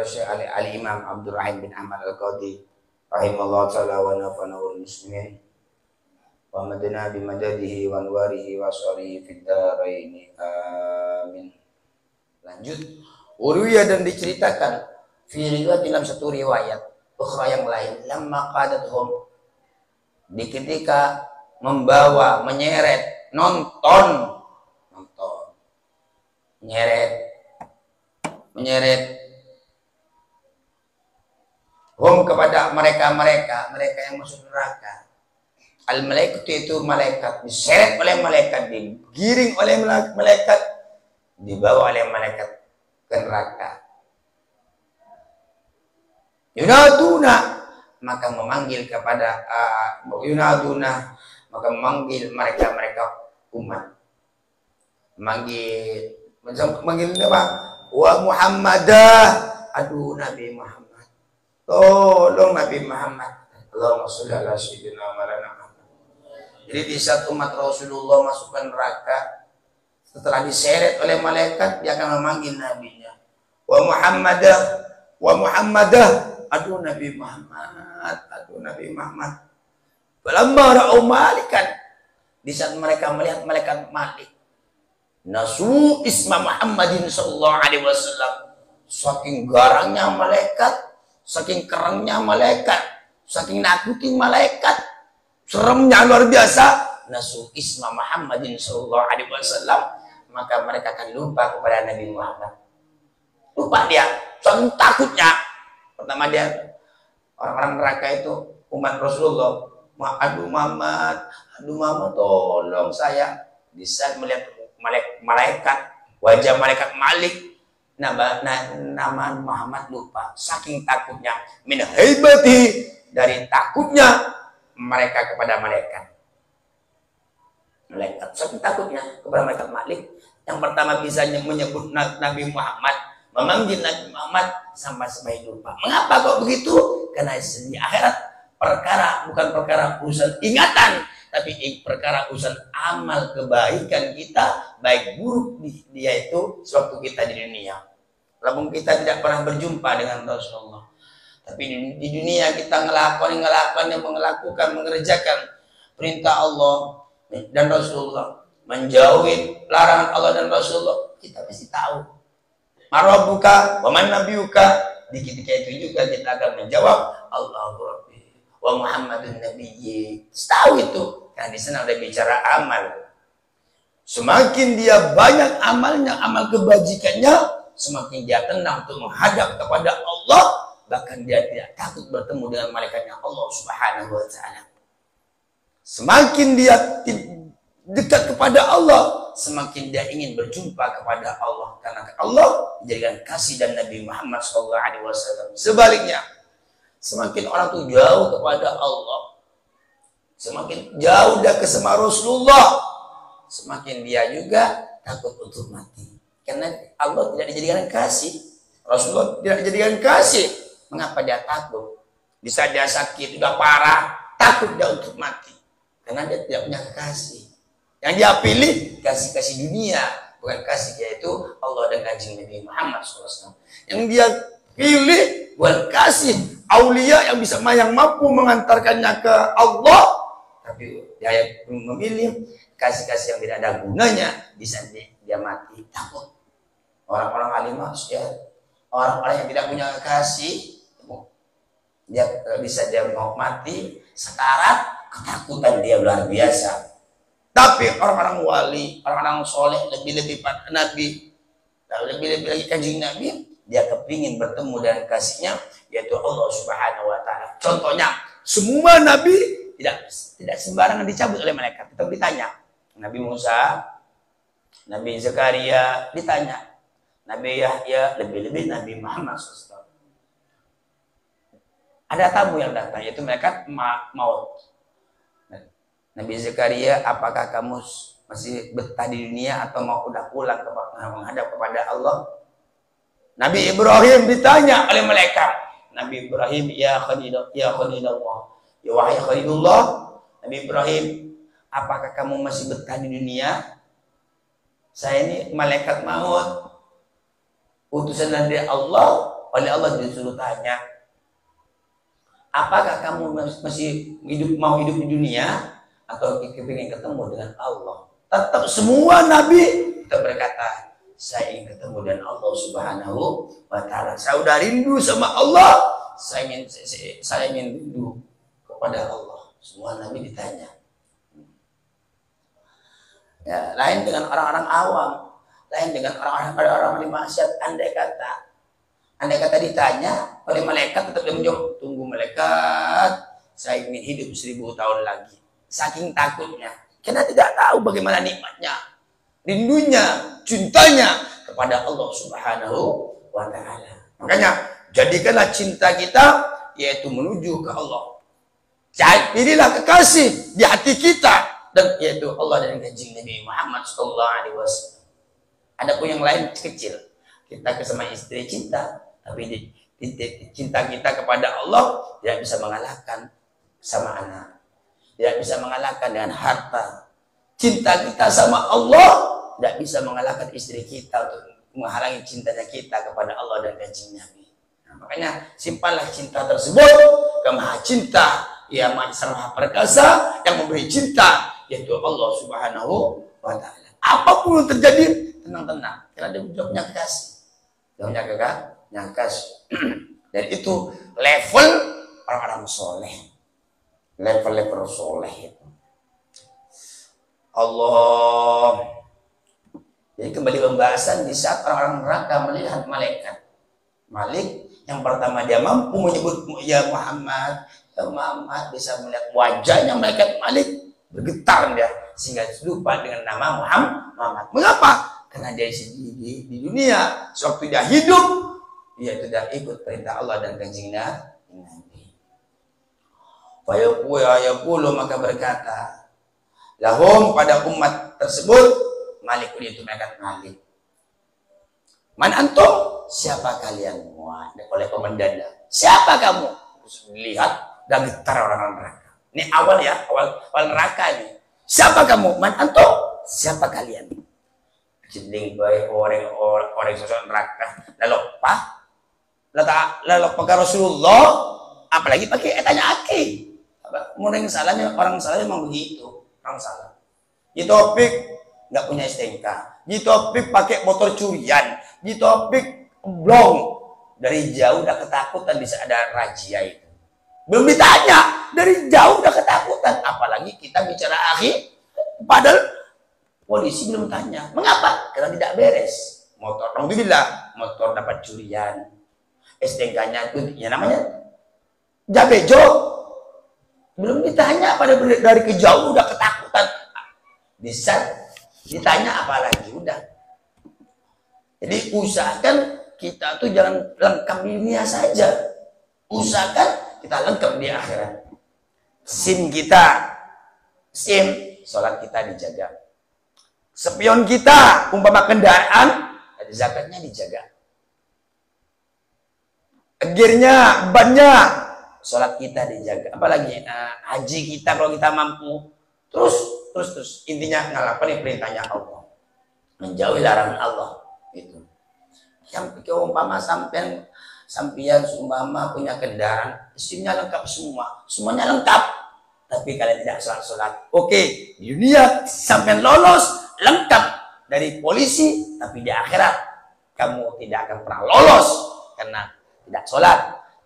kata Syekh Al-Imam Abdul Rahim bin Ahmad Al-Qadi rahimahullah ta'ala wa nafa'na wal muslimin wa madana bimadadihi wa anwarihi wa asarihi fid dharain amin. Lanjut, urwiya dan diceritakan fi riwayat dalam satu riwayat ukhra yang lain, lamma qadathum, di ketika membawa menyeret menyeret hum kepada mereka yang masuk neraka. Al malaikat itu malaikat diseret oleh malaikat, digiring oleh malaikat, dibawa oleh malaikat ke neraka. Yunaduna, maka memanggil kepada maka memanggil mereka umat, manggil apa? Wa Muhammadah, aduh Nabi Muhammad, tolong Nabi Muhammad, Allahumma sholli ala sayyidina Muhammad. Jadi di saat umat Rasulullah masuk ke neraka, setelah diseret oleh malaikat, dia akan memanggil nabinya, wa Muhammadah, aduh Nabi Muhammad, aduh Nabi Muhammad. Falamma ra'au malikan, di saat mereka melihat malaikat Malik, nasu isma Muhammadin sallallahu alaihi wasallam, saking garangnya malaikat, saking kerengnya malaikat, saking nakutin malaikat, seremnya luar biasa, nasu isma Muhammadin sallallahu alaihi wasallam, maka mereka akan lupa kepada Nabi Muhammad. Lupa dia, saking takutnya. Pertama dia, orang-orang neraka itu umat Rasulullah, aduh Muhammad, tolong saya. Di saat melihat malaikat, wajah malaikat Malik, nama Muhammad lupa, saking takutnya, min haibati, dari takutnya mereka kepada malaikat, saking takutnya kepada malaikat Malik. Yang pertama bisa menyebut Nabi Muhammad, memanggil Nabi Muhammad, sampai lupa. Mengapa kok begitu? Karena di akhirat perkara bukan perkara urusan ingatan, tapi perkara urusan amal kebaikan kita, baik buruk dia itu sewaktu kita di dunia. Walaupun kita tidak pernah berjumpa dengan Rasulullah, tapi di dunia kita mengerjakan perintah Allah dan Rasulullah, menjauhi larangan Allah dan Rasulullah, kita pasti tahu. Marabuka, wa man nabiyuka, di ketika itu juga kita akan menjawab Allahu Rabbi wa Muhammadun Nabiyyi. Tahu itu, karena di sana ada bicara amal. Semakin dia banyak amalnya, amal kebajikannya, semakin dia tenang untuk menghadap kepada Allah, bahkan dia tidak takut bertemu dengan malaikatnya Allah Subhanahu wa taala. Semakin dia dekat kepada Allah, semakin dia ingin berjumpa kepada Allah, karena Allah dijadikan kasih dan Nabi Muhammad SAW. Sebaliknya, semakin orang itu jauh kepada Allah, semakin jauh dia kesema Rasulullah, semakin dia juga takut untuk mati. Karena Allah tidak dijadikan kasih, Rasulullah tidak dijadikan kasih. Mengapa dia takut? Bisa dia sakit, sudah parah, takut dia untuk mati, karena dia tidak punya kekasih. Yang dia pilih kasih dunia, bukan kasih yaitu Allah dan kanjeng Nabi Muhammad SAW. Yang dia pilih bukan kasih aulia yang mampu mengantarkannya ke Allah, tapi dia memilih kasih-kasih yang tidak ada gunanya. Di saat dia mati takut. Orang-orang alimah, orang-orang yang tidak punya kasih, dia bisa mau mati sekarat, ketakutan dia luar biasa. Tapi orang-orang wali, orang-orang soleh, lebih-lebih Nabi, lebih-lebih lagi kanjeng Nabi, dia kepingin bertemu dengan kasihnya, yaitu Allah Subhanahu wa taala. Contohnya, semua Nabi tidak sembarangan dicabut oleh malaikat. Kita ditanya, Nabi Musa, Nabi Zakaria ditanya, Nabi Yahya, lebih-lebih Nabi Muhammad SAW. Ada tamu yang datang, yaitu malaikat maut. Nabi Zakaria, apakah kamu masih betah di dunia atau mau udah pulang menghadap kepada Allah? Nabi Ibrahim ditanya oleh malaikat. Nabi Ibrahim, ya Khalilullah, ya wahai Khalilullah, Nabi Ibrahim, apakah kamu masih betah di dunia? Saya ini malaikat maut, utusan dari Allah, oleh Allah disuruh tanya, apakah kamu masih mau hidup di dunia atau ingin ketemu dengan Allah? Tetap semua nabi kita berkata, saya ingin ketemu dengan Allah Subhanahu wa Ta'ala. Saya udah rindu sama Allah. Saya ingin rindu kepada Allah. Semua nabi ditanya. Ya, lain dengan orang-orang awam, lain dengan orang-orang di maksiat. Andai kata ditanya oleh malaikat, tetap dia menjawab, tunggu malaikat, saya ingin hidup 1000 tahun lagi. Saking takutnya, karena tidak tahu bagaimana nikmatnya, rindunya, cintanya kepada Allah Subhanahu wa Ta'ala. Makanya jadikanlah cinta kita yaitu menuju ke Allah. Pilihlah kekasih di hati kita, dan yaitu Allah dan kanjeng Nabi Muhammad SAW. Adapun yang lain kecil, kita sama istri cinta, tapi cinta kita kepada Allah tidak bisa mengalahkan sama anak, tidak bisa mengalahkan dengan harta. Cinta kita sama Allah tidak bisa mengalahkan istri kita untuk menghalangi cintanya kita kepada Allah dan kanjeng Nabi. Nah, makanya simpanlah cinta tersebut ke Maha Cinta, ya Maha Perkasa yang memberi cinta, yaitu Allah Subhanahu wa Ta'ala. Apapun yang terjadi, tenang-tenang, karena dia sudah punya kekasih, dia punya kekasih. Dan itu level orang-orang soleh, level soleh itu. Allah. Jadi kembali pembahasan di saat orang-orang neraka melihat malaikat. Malik yang pertama dia mampu menyebut ya Muhammad, bisa melihat wajahnya malaikat Malik, bergetar dia sehingga lupa dengan nama Muhammad. Mengapa? Karena dia di dunia sewaktu dia hidup dia tidak ikut perintah Allah dan kanjeng Nabi. Fayaqulu maka berkata lahum pada umat tersebut, Malik itu mereka Malik. Man antum? Siapa kalian? Wah, oleh komandannya. Siapa kamu? Terus lihat dan getar orang-orang neraka. Ini awal ya, awal neraka ini. Siapa kamu? Man antum? Siapa kalian? Jending baik orang sosok neraka. Lalu pakai Rasulullah, apalagi pakai tanya aki. Orang salahnya memang begitu. Orang salah. Di topik nggak punya STNK. Di topik pakai motor curian. Di topik blong. Dari jauh udah ketakutan bisa ada razia itu. Belum ditanya, dari jauh udah ketakutan. Apalagi kita bicara akhir, padahal polisi belum tanya. Mengapa? Karena tidak beres. Motor, alhamdulillah, motor dapat curian. STNK-nya itu ya namanya Jabejo. Belum ditanya, pada dari kejauh udah ketakutan. Bisa ditanya apalagi udah. Jadi usahakan kita tuh jangan lengkap di dunia saja. Usahakan kita lengkap di akhirat. SIM, sholat kita dijaga. Spion kita, umpama kendaraan, ada zakatnya dijaga. Gearnya, bannya, sholat kita dijaga. Apalagi haji kita kalau kita mampu. Terus intinya ngalapain perintahnya Allah, menjauhi larangan Allah. Itu yang umpama sampean umpama punya kendaraan, SIM-nya lengkap semuanya lengkap, tapi kalian tidak sholat. Oke, di dunia sampean lolos lengkap dari polisi, tapi di akhirat kamu tidak akan pernah lolos karena tidak sholat,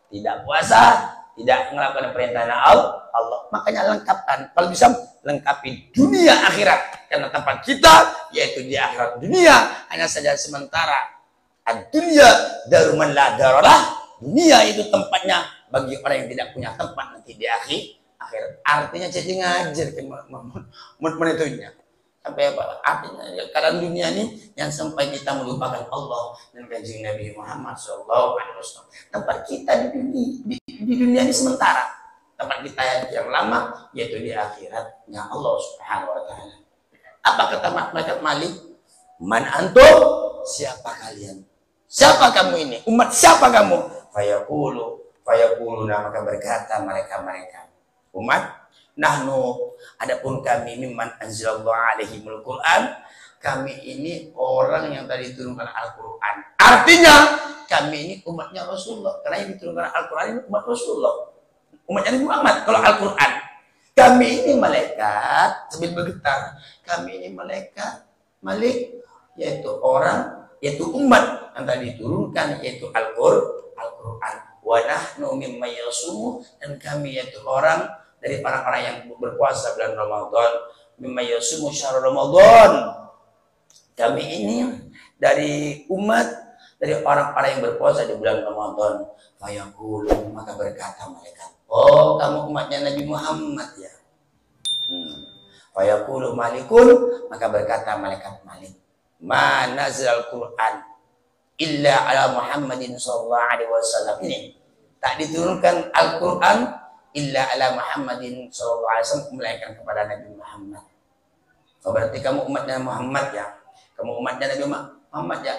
tidak puasa, tidak melakukan perintah Allah. Makanya lengkapkan, kalau bisa lengkapi dunia akhirat, karena tempat kita yaitu di akhirat. Dunia hanya saja sementara. Dunia daruman la daralah. Dunia itu tempatnya bagi orang yang tidak punya tempat nanti di akhirat. Artinya jadi ngajar menitunya. Sampai apa? Artinya keadaan dunia ini yang sampai kita melupakan Allah dan kanjeng Nabi Muhammad SAW. Tempat kita di dunia ini sementara. Tempat kita yang lama yaitu di akhiratnya Allah Subhanahu wa Ta'ala. Apa kata malaikat Malik? Man antum? Siapa kalian? Siapa kamu ini? Umat siapa kamu? Fayaquluna maka berkata mereka umat nahnu adapun kami mimman anzalallahu alaihimul Quran, kami ini orang yang tadi diturunkan Al-Quran. Artinya kami ini umatnya Rasulullah. Karena yang diturunkan Al-Quran ini umat Rasulullah, umatnya Nabi Muhammad. Kalau Al-Quran, kami ini malaikat sambil bergetar. Kami ini malaikat Malik, yaitu orang, yaitu umat yang tadi diturunkan, yaitu Al-Quran. Wa nahnu mimma yasumu, dan kami yaitu orang dari orang-orang yang berpuasa bulan Ramadan. Mimma yasumu syahr Ramadan. Kami ini dari umat, dari orang-orang yang berpuasa di bulan Ramadan. Fayaqulu, maka berkata malaikat, oh kamu umatnya Nabi Muhammad ya. Fayaqulu malikun, maka berkata malaikat Malik, ma nazal Quran illa ala Muhammadin sallallahu alaihi wasallam. Ini tak diturunkan Al-Quran illa ala Muhammadin sallallahu alaihi wasallam, melainkan kepada Nabi Muhammad. Berarti kamu umatnya Muhammad ya. Kamu umatnya Nabi Muhammad ya.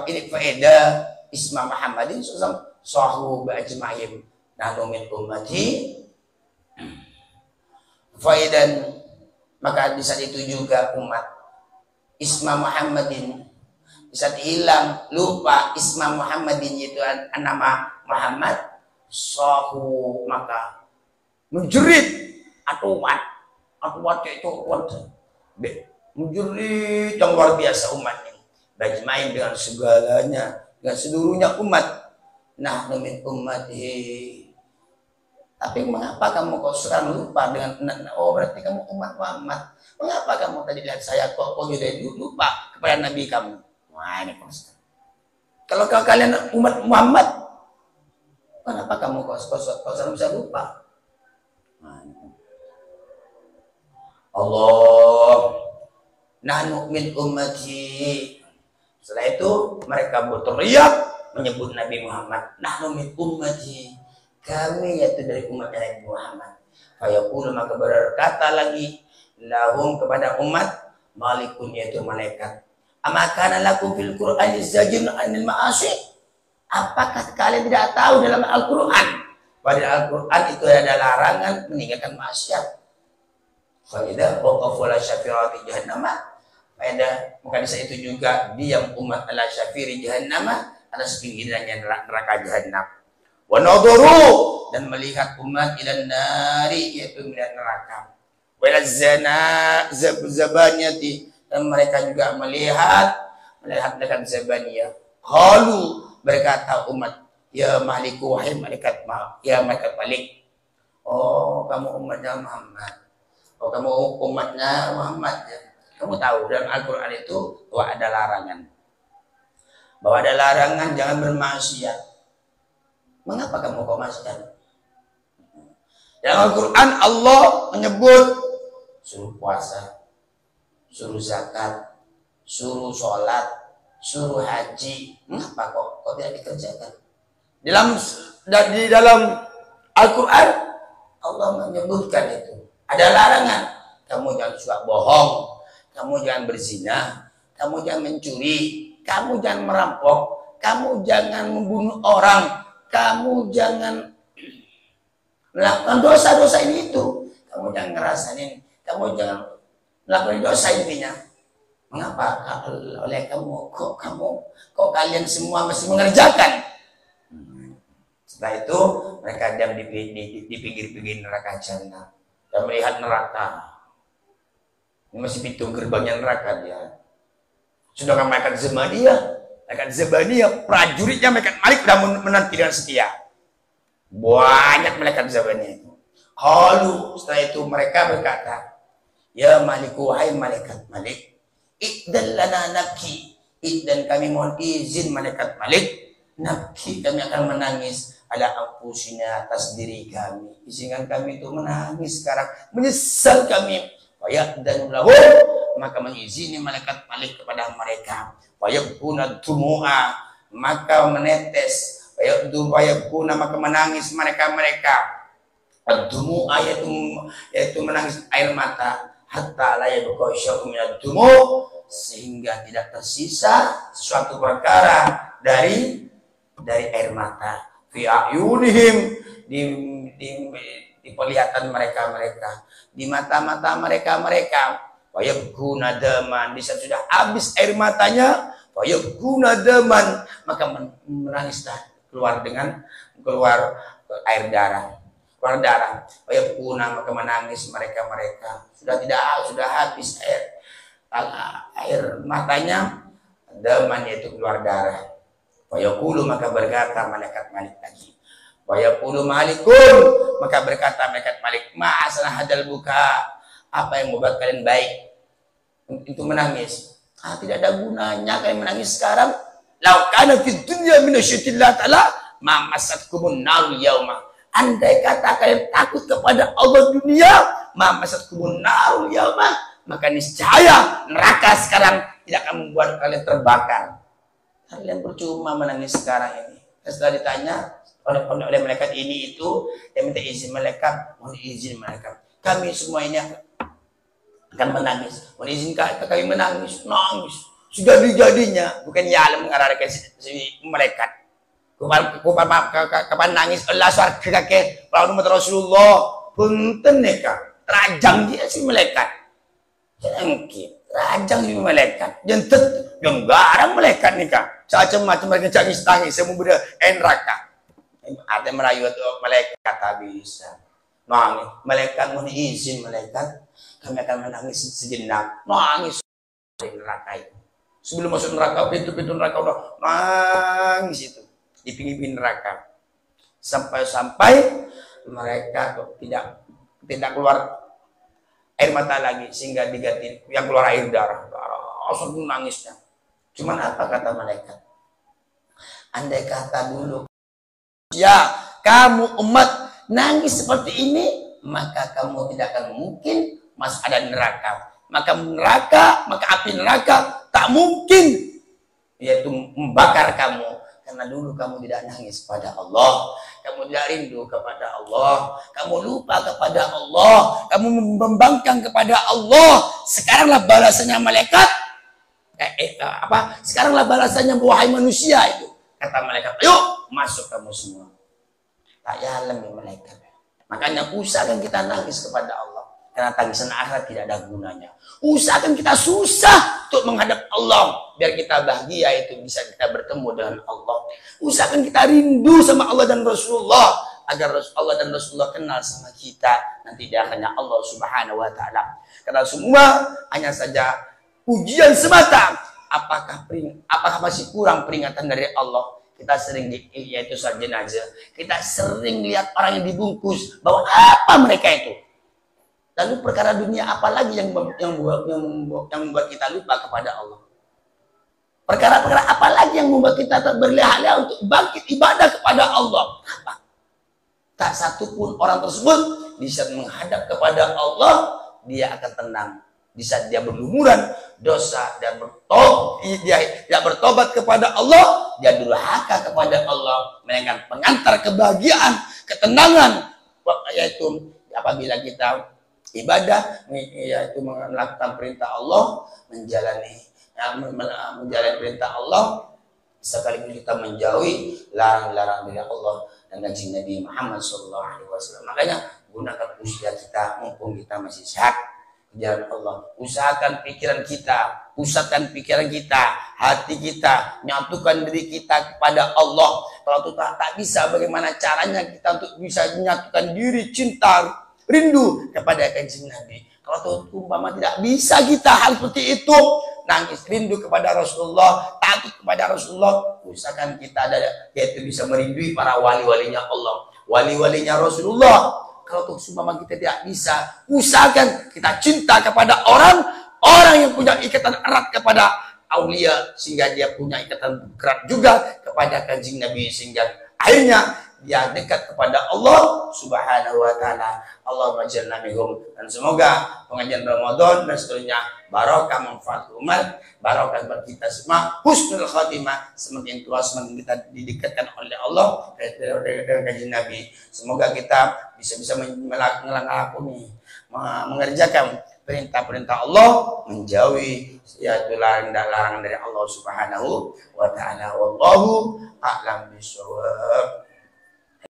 Ini faedah isma Muhammadin sahu ba'ajma'im nahnu min ummati. Faedan, maka di saat itu juga umat isma Muhammadin, di saat hilang lupa isma Muhammadin, yaitu nama Muhammad, sahu, maka menjerit atau wat itu menjerit yang luar biasa umat ini. Bajmain dengan segalanya, dengan seluruhnya umat. Nah, min ummati. Tapi mengapa kamu kok sekarang lupa dengan, oh berarti kamu umat Muhammad. Mengapa kamu tadi lihat saya kok jadi lupa kepada Nabi kamu? Wah ini konsep. Kalau kalian umat Muhammad, kenapa kamu kok bisa lupa? Nah, Allah, nahnu min ummati. Setelah itu mereka berteriak menyebut Nabi Muhammad, nahnu min ummati, kami yaitu dari umat Nabi Muhammad. Fayaqulu, maka berkata lagi lahum kepada umat, malikun, yaitu malaikat, amakana lakum fil Qur'ani zajrun 'anil ma'asi. Apakah kalian tidak tahu dalam Al-Quran, pada Al-Quran itu ada larangan meninggalkan maksiat. Faidah waqafu ala syafirati jahannam. Faidah, maka di saat itu juga diam umat ala syafiri jahannam, atas pinggirannya neraka jahannam. Wa naduru, dan melihat umat ila nari, yaitu melihat neraka. Wa ila zabaniyati, dan mereka juga melihat dekat zabaniyah. Qalu, berkata umat, ya maliku, wahai malaikat, ya malaikat Malik. Oh kamu umatnya Muhammad. Oh kamu umatnya Muhammad ya. Kamu tahu dalam Al-Quran itu bahwa ada larangan. Bahwa ada larangan jangan bermaksiat. Mengapa kamu kok maksiat? Dalam Al-Quran Allah menyebut suruh puasa, suruh zakat, suruh sholat, suruh haji. Mengapa kok tidak dikerjakan? Di dalam Al-Quran Allah menyebutkan itu. Ada larangan. Kamu jangan suka bohong, kamu jangan berzina, kamu jangan mencuri, kamu jangan merampok, kamu jangan membunuh orang, kamu jangan melakukan dosa-dosa ini itu. Kamu jangan ngerasain, kamu jangan melakukan dosa intinya. Mengapa oleh kamu kok kalian semua masih mengerjakan? Setelah itu mereka diam di pinggir-pinggir neraka jahanam dan melihat neraka. Ini masih pintu gerbangnya neraka dia. Sedangkan malaikat Zabaniyah, prajuritnya malaikat Malik sudah menanti dengan setia. Banyak malaikat Zabaniyah itu. Qalu, setelah itu mereka berkata, ya Maliku, wahai malaikat Malik, idzan lana nabki, idzan, kami mohon izin malaikat Malik, nabki, kami akan menangis ala anfusina, atas diri kami. Izinkan kami itu menangis sekarang, menyesal kami. Wayaqdanu lahu, maka mengizini malaikat Malik kepada mereka. Wayabkuna dumu'a, maka menetes. Wayabkuna, maka menangis mereka. Ad-dumu'a, yaitu menangis air mata. Hatta la yabqa syai'un minad dumu', sehingga tidak tersisa sesuatu perkara dari air mata. Fi ayunihim, di penglihatan mereka, di mata-mata mereka. wa yabghuna daman, di saat sudah habis air matanya, wa yabghuna daman, maka menangislah keluar air darah, keluar darah. Wa yabghuna, maka menangis mereka sudah habis air matanya, daman yaitu keluar darah. Wa yaqulu, maka berkata malaikat Malik lagi. Wa yaqulu malikun, maka berkata malaikat Malik, ma'asana hadal buka, apa yang membuat kalian baik untuk menangis? Tidak ada gunanya kalian menangis sekarang. Lau kana fid dunya min syaitillah ta'ala ma masatkumun nar yauma. Andai kata kalian takut kepada Allah dunia, ma masatkumun nar yauma, maka niscaya neraka sekarang tidak akan membuat kalian terbakar. Kalian percuma menangis sekarang ini. Setelah ditanya oleh malaikat ini itu, dia minta izin malaikat, mohon izin malaikat, kami semua ini akan menangis. Mohon izin kami menangis, nangis. Sudah dijadinya, bukan ya alam mengarahkan si malaikat. Kapan nangis Allah surga kakek, kalau umat Rasulullah, punten neka, terajang dia si malaikat. Jangkit, rajang si malaikat, jentet, yang garang malaikat nikah. Macam-macam mereka cangis-tangis, semua benda neraka. Ada merayu malaikat tak bisa. Nangis, malaikat mohon izin malaikat, kami akan menangis sejenak. Nangis di neraka itu. Sebelum masuk neraka, pintu-pintu neraka udah nangis itu di pinggir neraka. Sampai mereka tidak keluar air mata lagi, sehingga diganti yang keluar air darah. Langsung nangisnya. Cuman apa kata malaikat? Andai kata dulu ya kamu umat nangis seperti ini, maka kamu tidak akan mungkin masuk ada neraka. Maka api neraka tak mungkin yaitu membakar kamu, karena dulu kamu tidak nangis kepada Allah, kamu tidak rindu kepada Allah, kamu lupa kepada Allah, kamu membangkang kepada Allah. Sekaranglah balasannya malaikat. Sekaranglah balasannya wahai manusia itu. Kata malaikat, ayo masuk kamu semua. Tak yalam ya malaikat. Makanya usahakan kita nangis kepada Allah, karena tangisan akhirat tidak ada gunanya. Usahakan kita susah untuk menghadap Allah, biar kita bahagia itu bisa kita bertemu dengan Allah. Usahakan kita rindu sama Allah dan Rasulullah, agar Allah dan Rasulullah kenal sama kita nanti di akhirnya Allah Subhanahu wa taala. Karena semua hanya saja ujian semata. Apakah masih kurang peringatan dari Allah? Kita sering yaitu salat jenazah, kita sering lihat orang yang dibungkus, bahwa apa mereka itu. Lalu perkara dunia apa lagi yang membuat kita lupa kepada Allah? Perkara-perkara apa lagi yang membuat kita berleha-leha untuk bangkit ibadah kepada Allah? Apa? Tak satu pun orang tersebut di saat menghadap kepada Allah dia akan tenang. Di saat dia berlumuran dosa dan dia tidak bertobat kepada Allah, dia durhaka kepada Allah, melainkan pengantar kebahagiaan, ketenangan, yaitu apabila kita ibadah, yaitu melakukan perintah Allah, menjalani perintah Allah, sekaligus kita menjauhi larang-larang dari Allah dan Kanjeng Nabi Muhammad SAW. Makanya gunakan usia kita mumpung kita masih sehat. Jalan Allah, usahakan pikiran kita, pusatkan pikiran kita, hati kita, nyatukan diri kita kepada Allah. Kalau itu tak bisa, bagaimana caranya kita untuk bisa menyatukan diri, cinta, rindu kepada Kanjeng Nabi. Kalau itu umpama tidak bisa kita hal seperti itu, nangis rindu kepada Rasulullah, takut kepada Rasulullah, usahakan kita yaitu bisa merindui para wali-walinya Allah, wali-walinya Rasulullah. Kalau umpama kita tidak bisa, usahakan kita cinta kepada orang yang punya ikatan erat kepada aulia, sehingga dia punya ikatan erat juga kepada Kanjeng Nabi, sehingga akhirnya dia dekat kepada Allah Subhanahu wa taala. Allahumma ij'alna minhum. Dan semoga pengajian Ramadan dan seterusnya barokah, manfaat umat, barokah buat kita semua, husnul khatimah, semakin tua semakin kita didekatkan oleh Allah dengan Kanjeng Nabi. Semoga kita bisa mengerjakan perintah-perintah Allah, menjauhi yaitu larangan dari Allah Subhanahu wa taala. Wallahu a'lam bishawab.